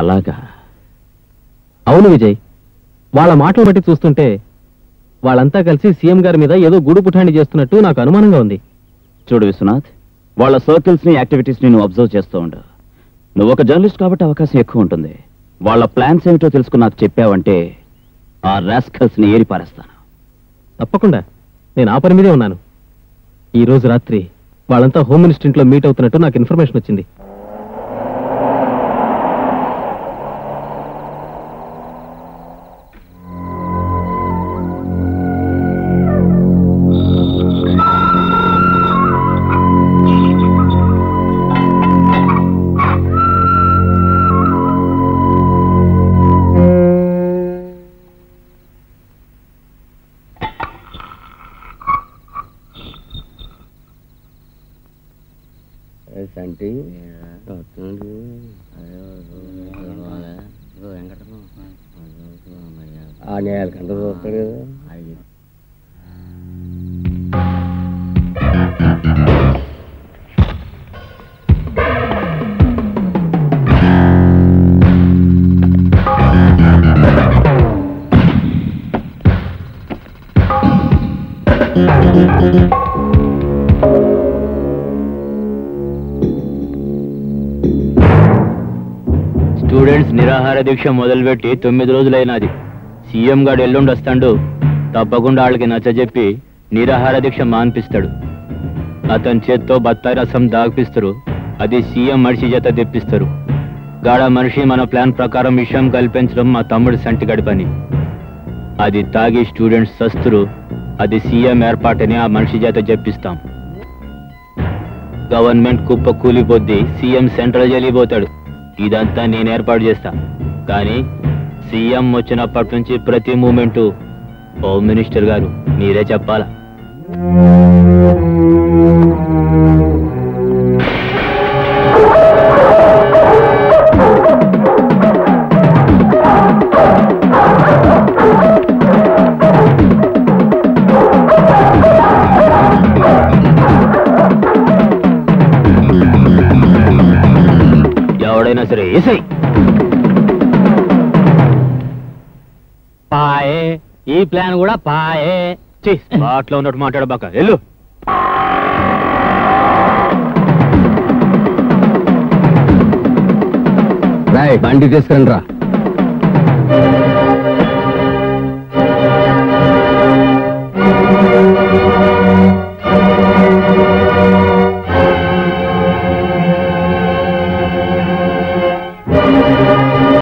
అలాగా? అవును విజయ్, వాళ్ళ మాటలు బట్టి చూస్తుంటే వాళ్ళంతా కలిసి సీఎం గారి మీద ఏదో గూడు పుఠాన్ని చేస్తున్నట్టు నాకు అనుమానంగా ఉంది. చూడు విశ్వనాథ్, వాళ్ళ సర్కిల్స్ ని యాక్టివిటీస్ ని నువ్వు అబ్జర్వ్ చేస్తూ ఉండు. నువ్వు ఒక జర్నలిస్ట్ కాబట్టి అవకాశం ఎక్కువ ఉంటుంది. వాళ్ళ ప్లాన్స్ ఏమిటో తెలుసుకుని నాకు చెప్పావంటే ఆ రాస్కల్స్ ని ఏరి పారేస్తాను. తప్పకుండా, నేను ఆ పని మీదే ఉన్నాను. ఈ రోజు రాత్రి వాళ్ళంతా హోమ్ మినిస్టర్ ఇంట్లో మీట్ అవుతున్నట్టు నాకు ఇన్ఫర్మేషన్ వచ్చింది. స్టూడెంట్స్ నిరాహార దీక్ష మొదలుపెట్టి 9 రోజులైనది. సీఎం గారు ఎల్లుండి వస్తాడు. తప్పకుండా వాళ్ళకి నచ్చజెప్పి నిరాహార దీక్ష మాన్పిస్తాడు. అతని చేత్తో బత్తాయి రసం దాగిపిస్తారు. అది సీఎం మనిషి చేత తెప్పిస్తారు. గాడ మనిషి మన ప్లాన్ ప్రకారం విషయం కల్పించడం మా తమ్ముడి సంటిగడి పని. అది తాగి స్టూడెంట్స్ సస్తురు. అది సీఎం ఏర్పాటని ఆ మనిషి చేత చెప్పిస్తాం. గవర్నమెంట్ కుప్ప కూలిపోద్ది, సీఎం సెంట్రల్ జైలుకి పోతాడు. ఇదంతా నేను ఏర్పాటు చేస్తా. కానీ సీఎం వచ్చినప్పటి నుంచి ప్రతి మూమెంటు హోమ్ మినిస్టర్ గారు మీరే చెప్పాలా. ఎవడైనా సరే ఏసై పాయే. ఈ ప్లాన్ కూడా పాయే. స్పాట్లో ఉన్నట్టు మాట్లాడబాక, వెళ్ళు. బండి తీసుకురండి రా.